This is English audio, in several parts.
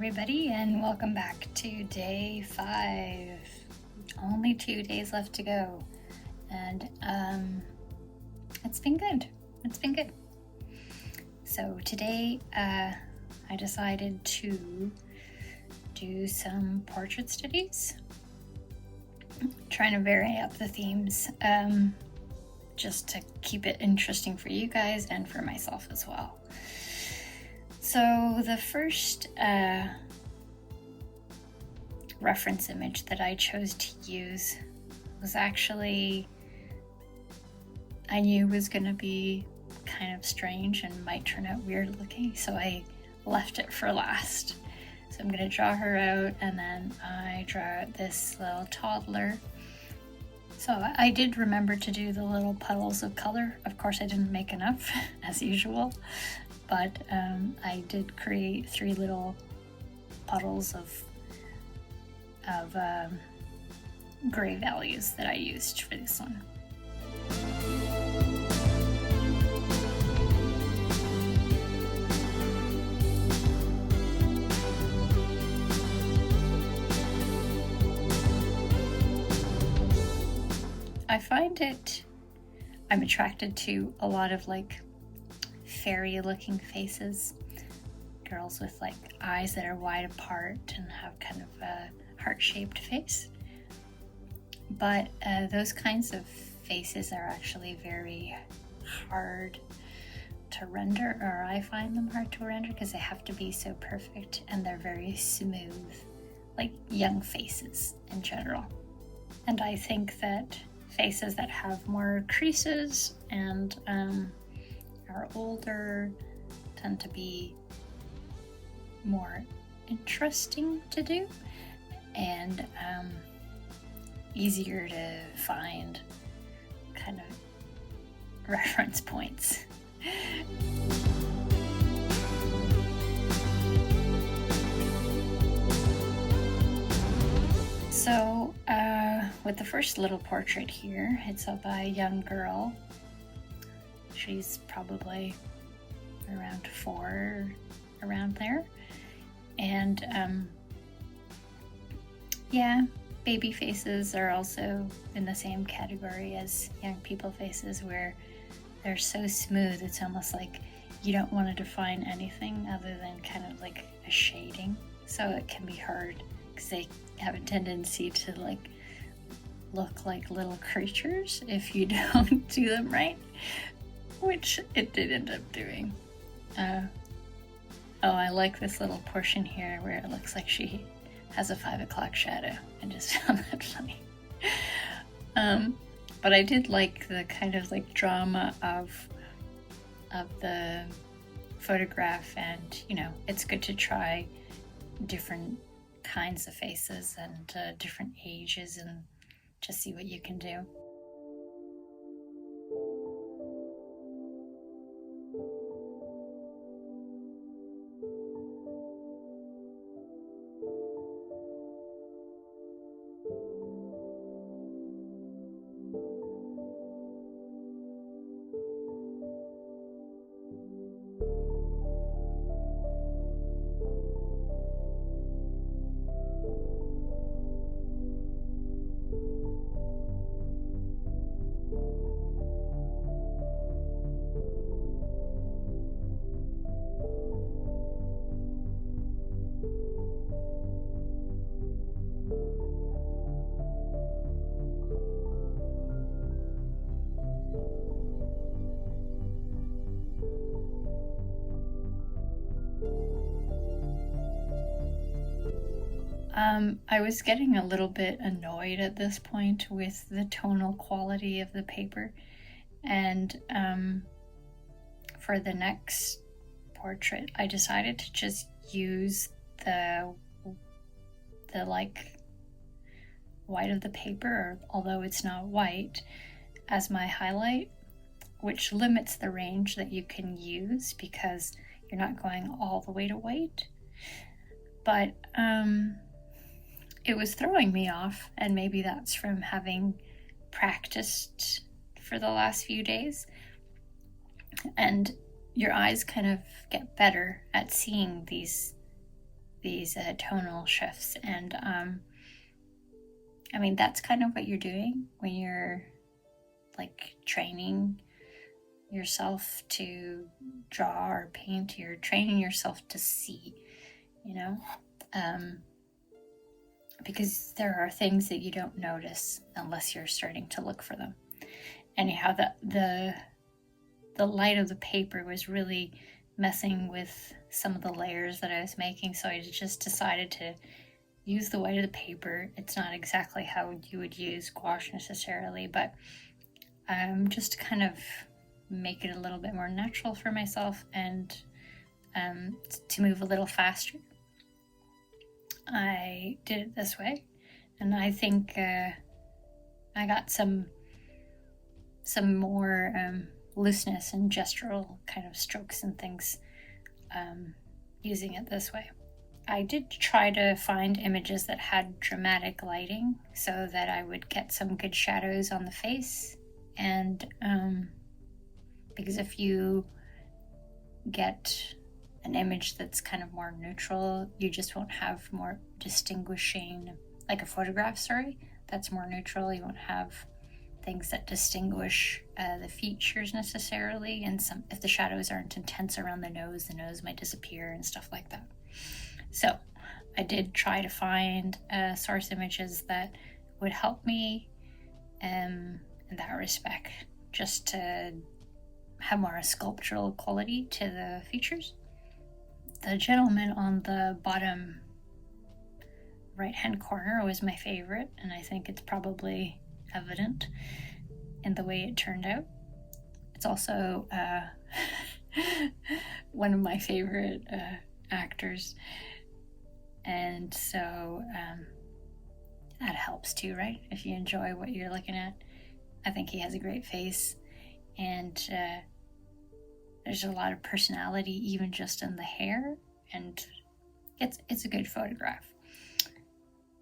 everybody, and welcome back to day 5. Only 2 days left to go, and it's been good. So today I decided to do some portrait studies, trying to vary up the themes just to keep it interesting for you guys and for myself as well. So the first reference image that I chose to use was actually, I knew was going to be kind of strange and might turn out weird looking, so I left it for last. So I'm going to draw her out, and then I draw out this little toddler. So I did remember to do the little puddles of color. Of course I didn't make enough, as usual. But I did create 3 little puddles of gray values that I used for this one. I find I'm attracted to a lot of like fairy looking faces, girls with like eyes that are wide apart and have kind of a heart-shaped face. But those kinds of faces are actually very hard to render, or I find them hard to render because they have to be so perfect, and they're very smooth, like young faces in general. And I think that faces that have more creases and are older tend to be more interesting to do and easier to find kind of reference points. So with the first little portrait here, it's of a young girl. She's probably around 4, around there. And yeah, baby faces are also in the same category as young people faces, where they're so smooth it's almost like you don't want to define anything other than kind of like a shading. So it can be hard because they have a tendency to like look like little creatures if you don't do them right, which it did end up doing. I like this little portion here where it looks like she has a 5 o'clock shadow. I just found that funny. But I did like the kind of like drama of the photograph, and it's good to try different kinds of faces and different ages and just see what you can do. I was getting a little bit annoyed at this point with the tonal quality of the paper, and for the next portrait I decided to just use the like white of the paper, although it's not white, as my highlight, which limits the range that you can use because you're not going all the way to white. But it was throwing me off, and maybe that's from having practiced for the last few days. And your eyes kind of get better at seeing these these tonal shifts. And I mean, that's kind of what you're doing when you're like training yourself to draw or paint. You're training yourself to see, you know, because there are things that you don't notice unless you're starting to look for them. Anyhow, the light of the paper was really messing with some of the layers that I was making, so I just decided to use the white of the paper. It's not exactly how you would use gouache necessarily, but just to kind of make it a little bit more natural for myself and to move a little faster. I did it this way, and I think I got some more looseness and gestural kind of strokes and things using it this way. I did try to find images that had dramatic lighting so that I would get some good shadows on the face, and because if you get an image that's kind of more neutral, you just won't have more distinguishing, like a photograph, that's more neutral. You won't have things that distinguish the features necessarily, and if the shadows aren't intense around the nose might disappear and stuff like that. So I did try to find source images that would help me in that respect, just to have more sculptural quality to the features. The gentleman on the bottom right-hand corner was my favorite, and I think it's probably evident in the way it turned out. It's also one of my favorite actors, and so that helps too, right? If you enjoy what you're looking at. I think he has a great face, and there's a lot of personality even just in the hair, and it's a good photograph.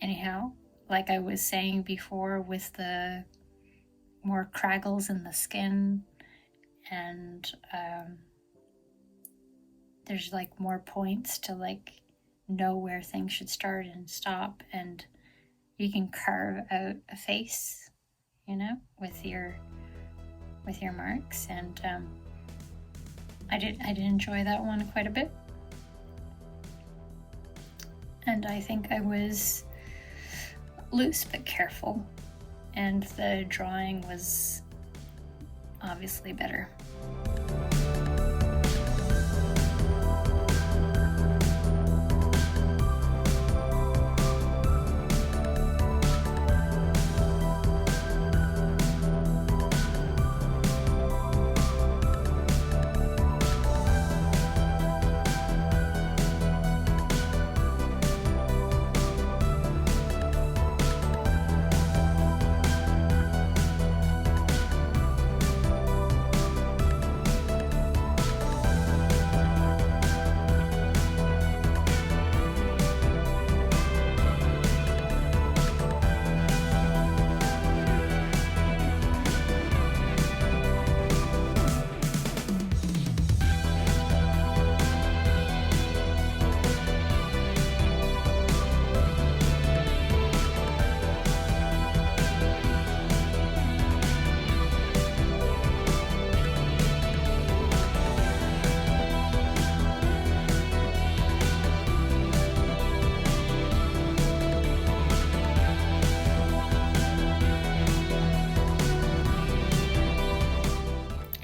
Anyhow, like I was saying before, with the more craggles in the skin, and there's like more points to like know where things should start and stop, and you can carve out a face, you know, with your marks, and I did enjoy that one quite a bit, and I think I was loose but careful, and the drawing was obviously better.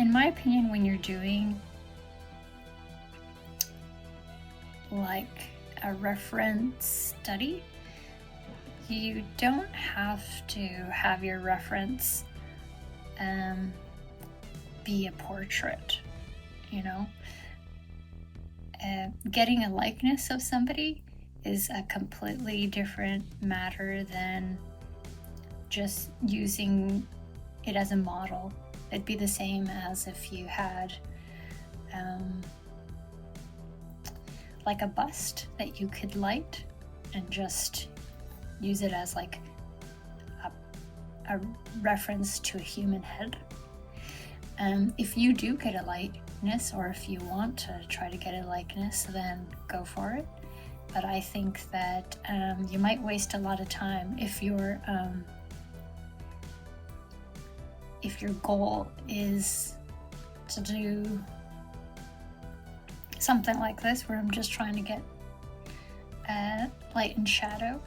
In my opinion, when you're doing like a reference study, you don't have to have your reference be a portrait, you know. Getting a likeness of somebody is a completely different matter than just using it as a model. It'd be the same as if you had like a bust that you could light and just use it as like a reference to a human head. If you do get a likeness, or if you want to try to get a likeness, then go for it. but I think that you might waste a lot of time if your goal is to do something like this, where I'm just trying to get light and shadow,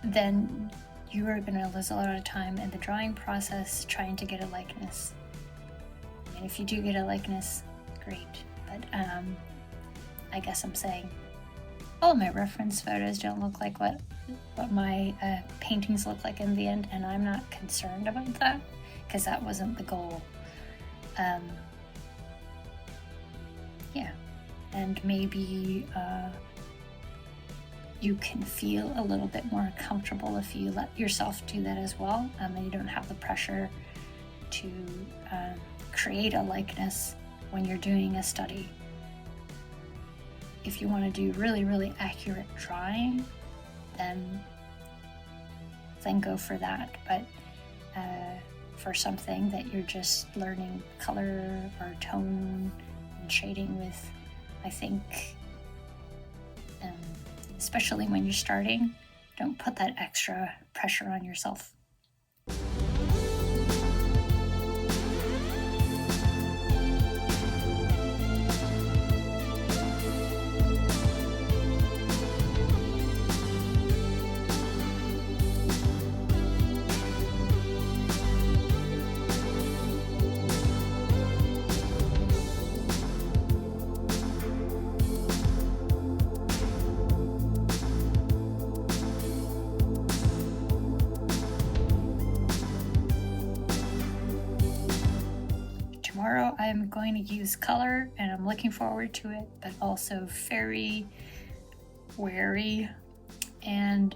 then you are going to lose a lot of time in the drawing process trying to get a likeness. And if you do get a likeness, great. But I guess I'm saying all of my reference photos don't look like what my paintings look like in the end, and I'm not concerned about that because that wasn't the goal. Yeah, and maybe you can feel a little bit more comfortable if you let yourself do that as well, and you don't have the pressure to create a likeness when you're doing a study. If you want to do really, really accurate drawing, then go for that. But for something that you're just learning color or tone and shading with, I think, especially when you're starting, don't put that extra pressure on yourself. Tomorrow I'm going to use color, and I'm looking forward to it, but also very wary, and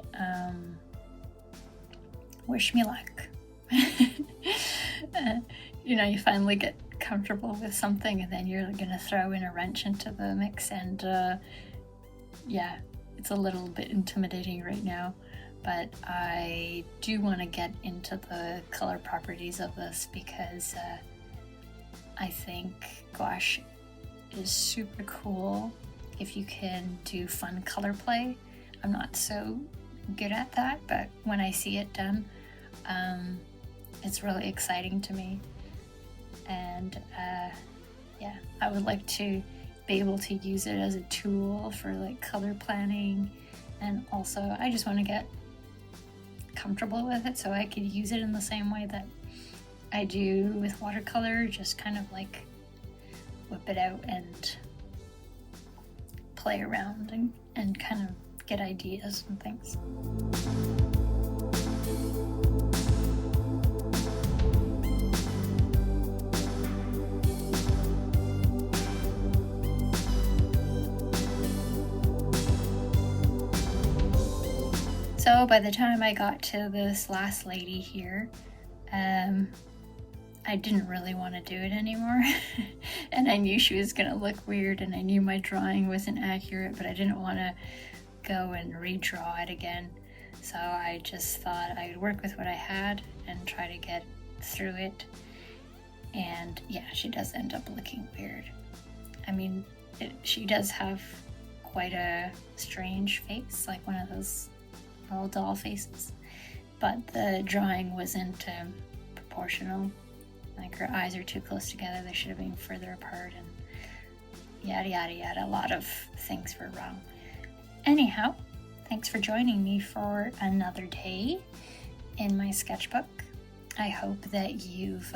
wish me luck. You know, you finally get comfortable with something, and then you're gonna throw in a wrench into the mix, and yeah, it's a little bit intimidating right now, but I do want to get into the color properties of this because I think gouache is super cool if you can do fun color play. I'm not so good at that, but when I see it done, it's really exciting to me. And yeah, I would like to be able to use it as a tool for like color planning, and also I just want to get comfortable with it so I could use it in the same way that I do with watercolor, just kind of like whip it out and play around and kind of get ideas and things. So by the time I got to this last lady here, I didn't really want to do it anymore. And I knew she was gonna look weird, and I knew my drawing wasn't accurate, but I didn't want to go and redraw it again. So I just thought I'd work with what I had and try to get through it. And yeah, she does end up looking weird. I mean, she does have quite a strange face, like one of those little doll faces. But the drawing wasn't proportional. Like, her eyes are too close together, they should have been further apart, and yada yada yada. A lot of things were wrong. Anyhow, thanks for joining me for another day in my sketchbook. I hope that you've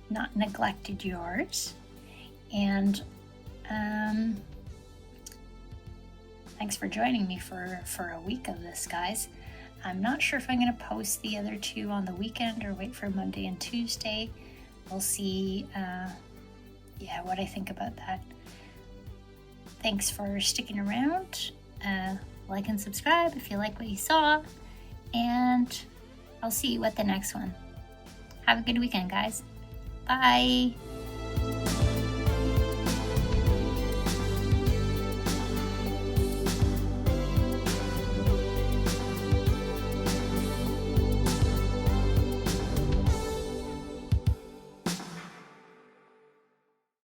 not neglected yours, and thanks for joining me for a week of this, guys. I'm not sure if I'm going to post the other two on the weekend or wait for Monday and Tuesday. We'll see what I think about that. Thanks for sticking around. Like and subscribe if you like what you saw. And I'll see you at the next one. Have a good weekend, guys. Bye.